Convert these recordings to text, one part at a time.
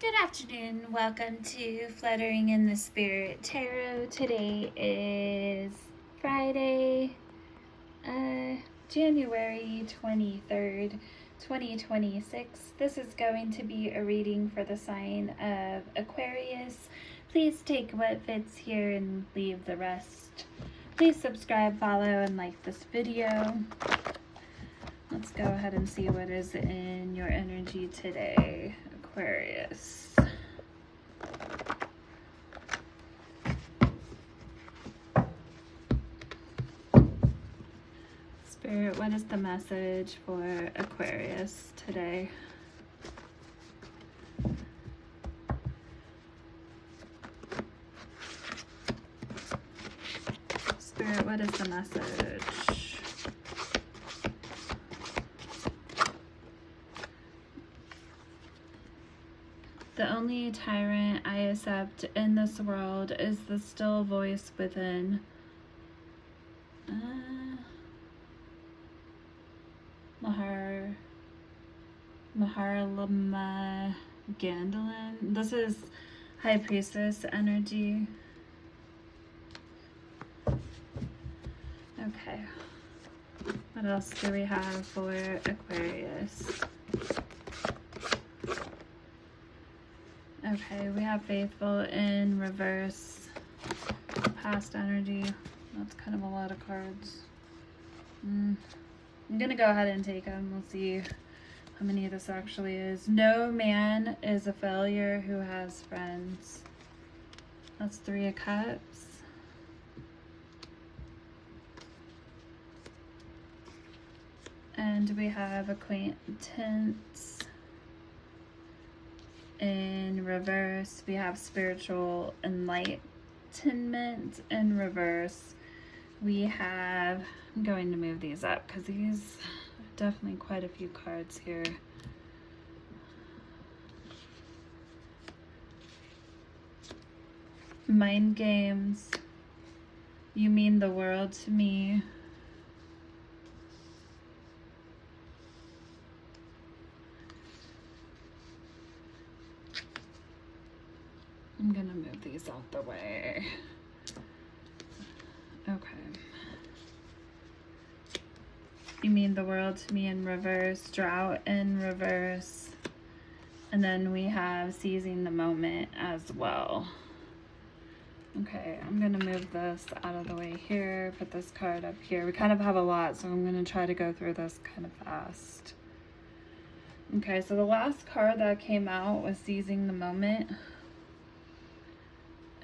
Good afternoon. Welcome to Fluttering in the Spirit Tarot. Today is Friday, January 23rd, 2026. This is going to be a reading for the sign of Aquarius. Please take what fits here and leave the rest. Please subscribe, follow, and like this video. Let's go ahead and see what is in your energy today, Aquarius. Spirit, what is the message for Aquarius today? Spirit, what is the message? The only tyrant I accept in this world is the still voice within. Maharlama Gandalin. This is High Priestess energy. Okay. What else do we have for Aquarius? Okay, we have Faithful in reverse. Past energy. That's kind of a lot of cards. I'm gonna go ahead and take them. We'll see how many this actually is. No man is a failure who has friends. That's 3 of Cups. And we have Acquaintance in reverse. We have Spiritual Enlightenment in reverse. We have, I'm going to move these up because these are definitely quite a few cards here. Mind games. You mean the world to me. I'm gonna move these out the way. Okay. You mean the world to me in reverse, drought in reverse, and then we have seizing the moment as well. Okay, I'm gonna move this out of the way here, put this card up here. We kind of have a lot, so I'm gonna try to go through this kind of fast. Okay, so the last card that came out was seizing the moment.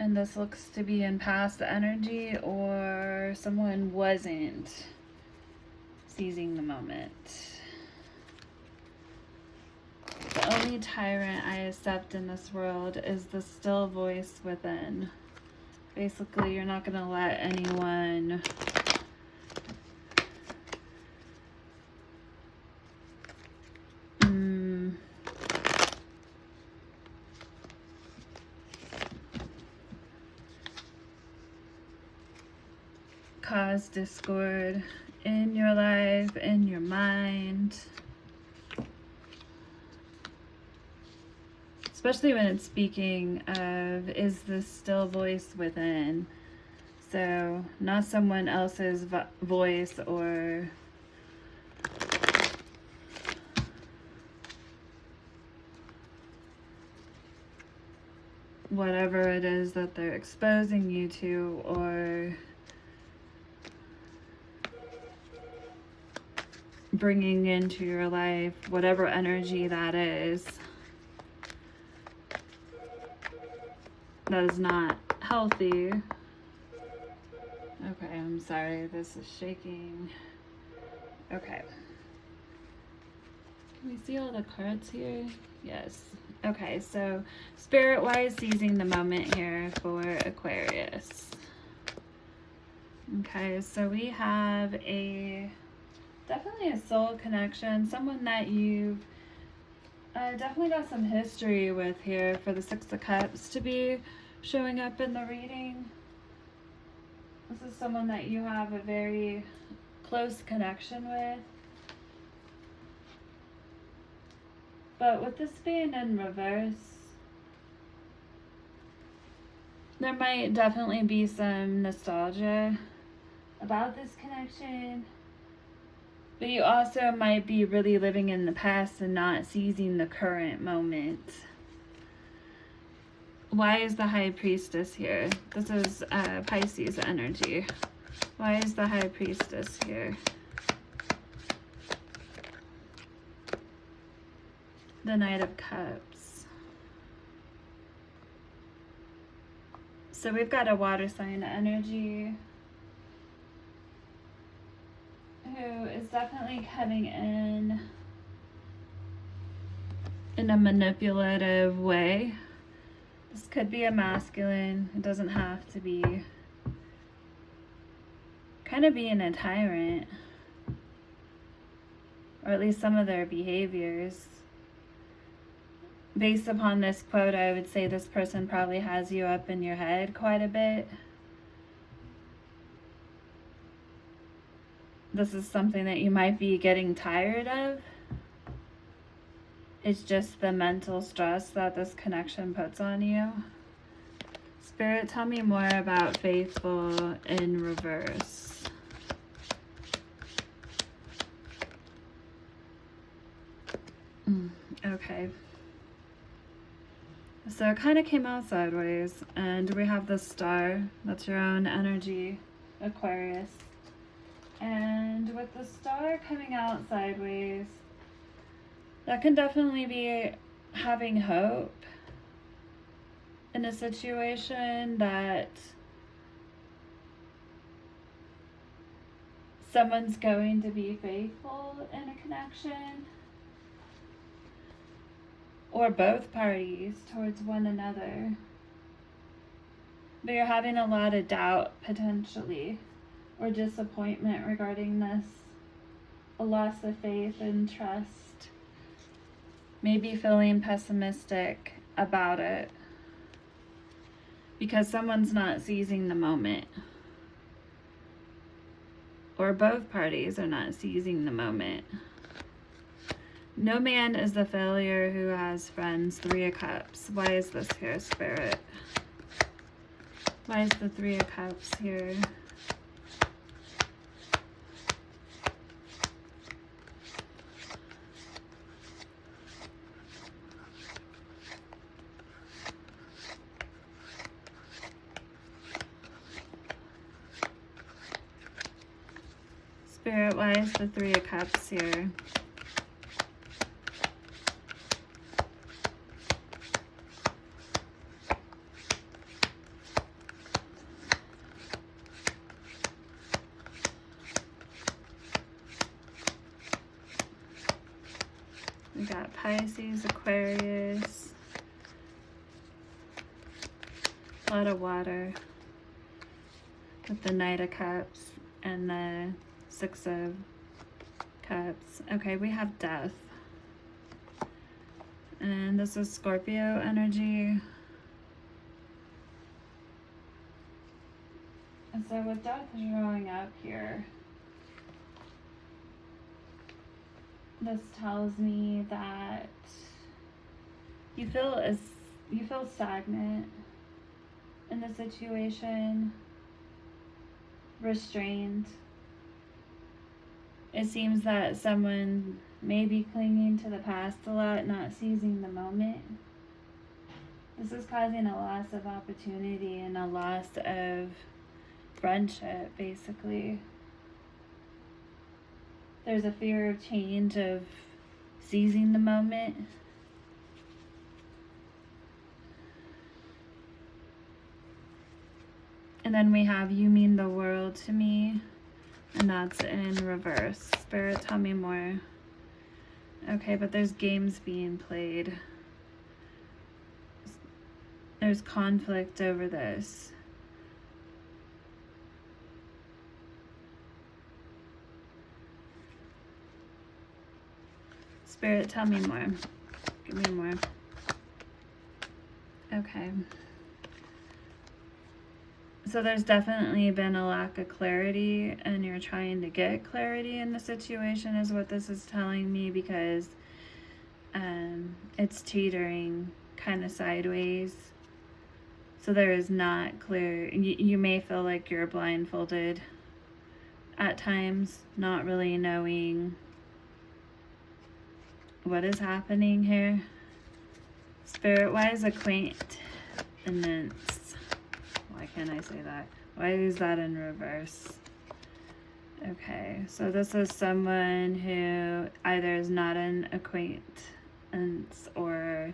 And this looks to be in past energy, or someone wasn't seizing the moment. The only tyrant I accept in this world is the still voice within. Basically, you're not going to let anyone cause discord in your life, in your mind. Especially when it's speaking of, is this still voice within? So, not someone else's voice or whatever it is that they're exposing you to, or bringing into your life, whatever energy that is, that is not healthy. Okay, I'm sorry, this is shaking. Okay. Can we see all the cards here? Yes. Okay, so spirit-wise, seizing the moment here for Aquarius. Okay, so we have definitely a soul connection, someone that you've definitely got some history with here for the 6 of Cups to be showing up in the reading. This is someone that you have a very close connection with. But with this being in reverse, There might definitely be some nostalgia about this connection, but you also might be really living in the past and not seizing the current moment. Why is the High Priestess here? This is Pisces energy. Why is the High Priestess here? The Knight of Cups. So we've got a water sign energy who is definitely coming in a manipulative way. This could be a masculine. It doesn't have to be. Kind of being a tyrant. Or at least some of their behaviors. Based upon this quote, I would say this person probably has you up in your head quite a bit. This is something that you might be getting tired of. It's just the mental stress that this connection puts on you. Spirit, tell me more about faithful in reverse. Okay. So it kind of came out sideways, and we have the star. That's your own energy, Aquarius. And with the star coming out sideways, that can definitely be having hope in a situation that someone's going to be faithful in a connection, or both parties towards one another. But you're having a lot of doubt potentially, or disappointment regarding this, a loss of faith and trust. Maybe feeling pessimistic about it because someone's not seizing the moment, or both parties are not seizing the moment. No man is the failure who has friends. 3 of Cups. Why is this here, Spirit? Why is the 3 of Cups here? Spirit, why is the 3 of Cups here? We got Pisces, Aquarius, a lot of water with the Knight of Cups and the 6 of Cups. Okay, we have Death. And this is Scorpio energy. And so with Death showing up here, this tells me that you feel stagnant in the situation, restrained. It seems that someone may be clinging to the past a lot, not seizing the moment. This is causing a loss of opportunity and a loss of friendship, basically. There's a fear of change, of seizing the moment. And then we have You Mean the World to Me, and that's in reverse. Spirit, tell me more. Okay, but there's games being played. There's conflict over this. Spirit, tell me more. Give me more. Okay. So there's definitely been a lack of clarity, and you're trying to get clarity in the situation is what this is telling me, because it's teetering kind of sideways. So there is not clear, you may feel like you're blindfolded at times, not really knowing what is happening here. Spirit-wise, acquaintance. Why can't I say that? Why is that in reverse? Okay, so this is someone who either is not an acquaintance or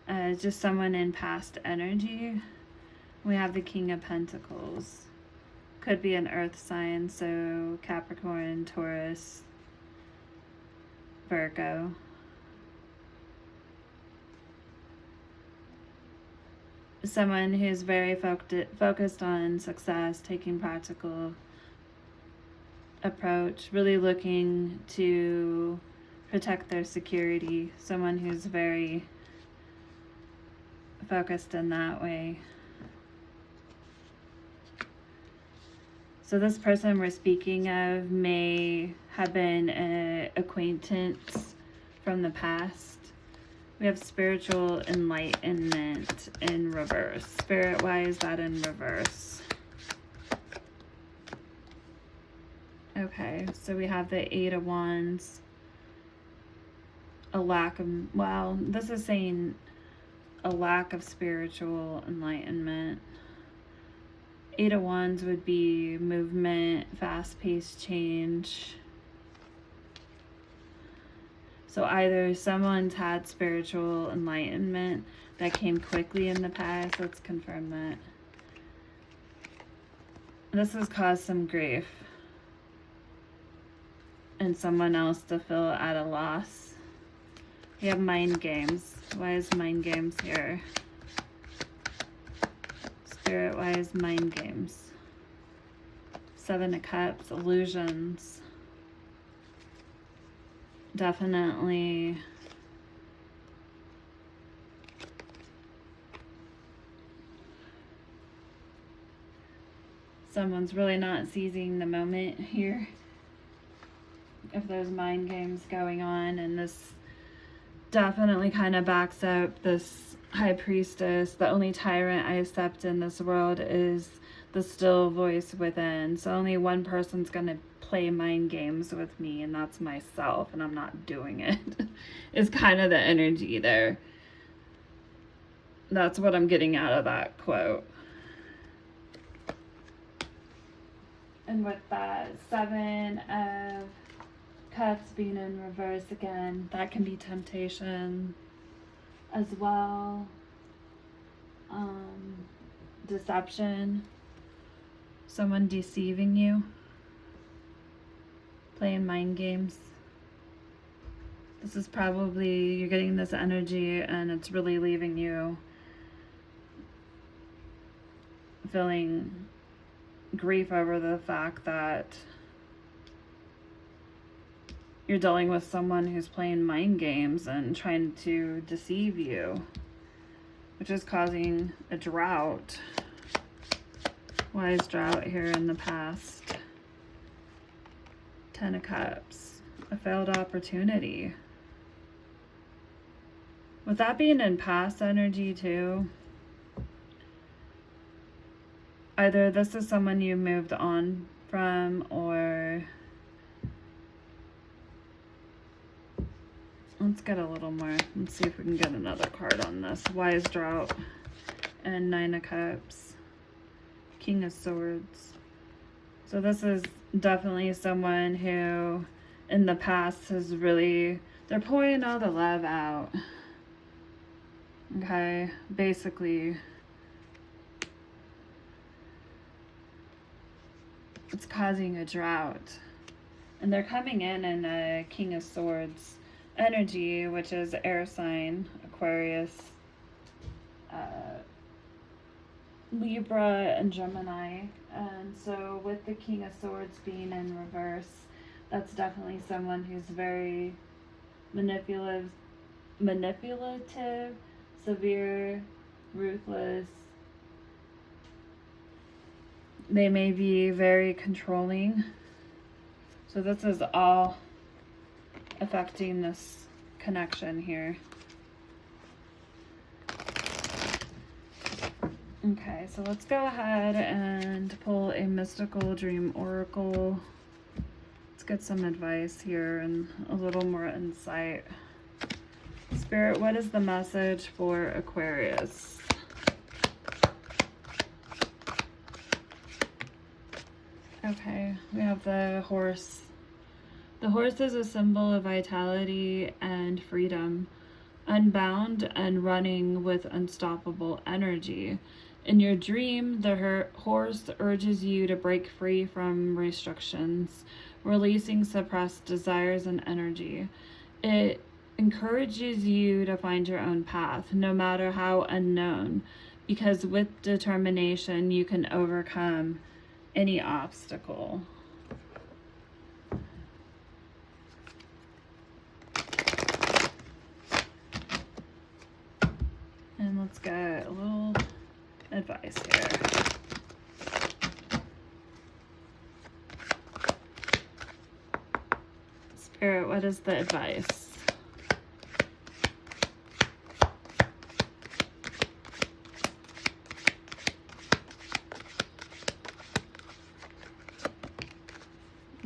just someone in past energy. We have the King of Pentacles. Could be an earth sign, so Capricorn, Taurus, Virgo. Someone who's very focused on success, taking practical approach, really looking to protect their security. Someone who's very focused in that way. So this person we're speaking of may have been an acquaintance from the past. We have spiritual enlightenment in reverse. Spirit, why is that in reverse? Okay, so we have the Eight of Wands. A lack of, well, this is saying a lack of spiritual enlightenment. Eight of Wands would be movement, fast-paced change. So either someone's had spiritual enlightenment that came quickly in the past. Let's confirm that. This has caused some grief and someone else to feel at a loss. We have mind games. Why is mind games here? Spirit, why is mind games? Seven of Cups, illusions. Definitely someone's really not seizing the moment here. If there's mind games going on, and this definitely kind of backs up this High Priestess. The only tyrant I accept in this world is the still voice within. So only one person's going to play mind games with me, and that's myself, and I'm not doing it. Is kind of the energy there. That's what I'm getting out of that quote. And with that Seven of Cups being in reverse again, that can be temptation as well. Deception. Someone deceiving you. Playing mind games. This is probably, you're getting this energy and it's really leaving you feeling grief over the fact that you're dealing with someone who's playing mind games and trying to deceive you, which is causing a drought. Why is drought here in the past? Ten of Cups, a failed opportunity. With that being in past energy too, either this is someone you moved on from, or let's get a little more. Let's see if we can get another card on this. Why is drought? And Nine of Cups. King of Swords. So this is definitely someone who in the past has really, they're pouring all the love out. Okay, basically it's causing a drought. And they're coming in a King of Swords energy, which is air sign, Aquarius, Libra, and Gemini. And so with the King of Swords being in reverse, that's definitely someone who's very manipulative, severe, ruthless. They may be very controlling. So this is all affecting this connection here. Okay, so let's go ahead and pull a mystical dream oracle. Let's get some advice here and a little more insight. Spirit, what is the message for Aquarius? Okay, we have the horse. The horse is a symbol of vitality and freedom, unbound and running with unstoppable energy. In your dream, the horse urges you to break free from restrictions, releasing suppressed desires and energy. It encourages you to find your own path, no matter how unknown, because with determination, you can overcome any obstacle. And let's get a little advice here. Spirit, what is the advice?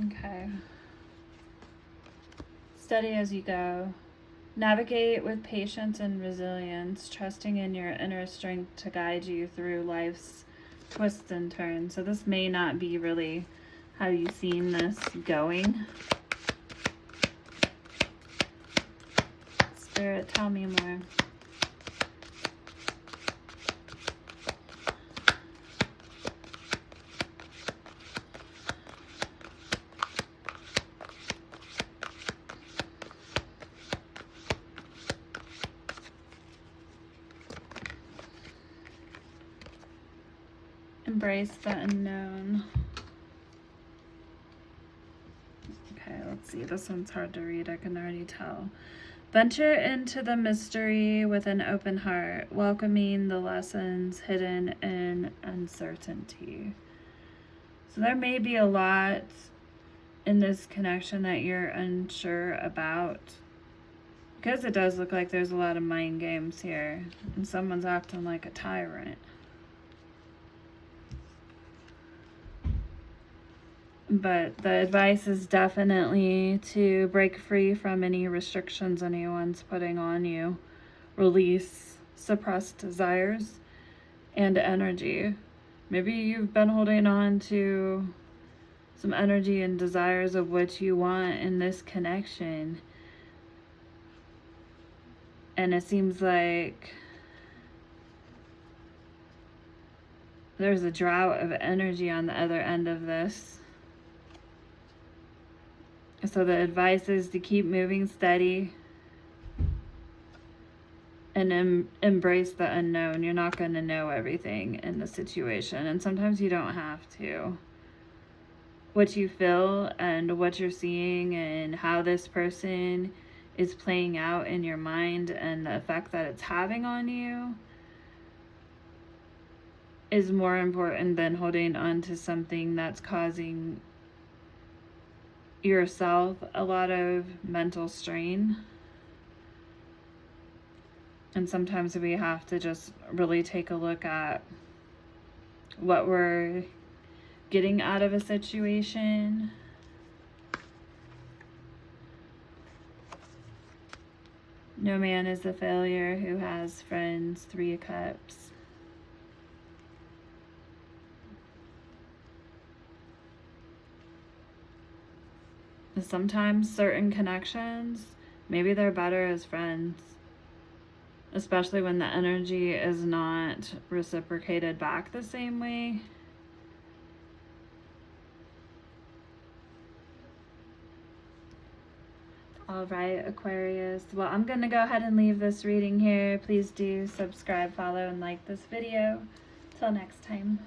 Okay. Steady as you go. Navigate with patience and resilience, trusting in your inner strength to guide you through life's twists and turns. So this may not be really how you've seen this going. Spirit, tell me more. Embrace the unknown. Okay, let's see. This one's hard to read, I can already tell. Venture into the mystery with an open heart, welcoming the lessons hidden in uncertainty. So there may be a lot in this connection that you're unsure about, because it does look like there's a lot of mind games here, and someone's acting like a tyrant. But the advice is definitely to break free from any restrictions anyone's putting on you. Release suppressed desires and energy. Maybe you've been holding on to some energy and desires of what you want in this connection. And it seems like there's a drought of energy on the other end of this. So the advice is to keep moving steady and embrace the unknown. You're not going to know everything in the situation, and sometimes you don't have to. What you feel and what you're seeing and how this person is playing out in your mind and the effect that it's having on you is more important than holding on to something that's causing yourself a lot of mental strain. And sometimes we have to just really take a look at what we're getting out of a situation. No man is a failure who has friends. 3 of Cups. Sometimes certain connections, maybe they're better as friends, especially when the energy is not reciprocated back the same way. All right, Aquarius. Well, I'm going to go ahead and leave this reading here. Please do subscribe, follow, and like this video. Till next time.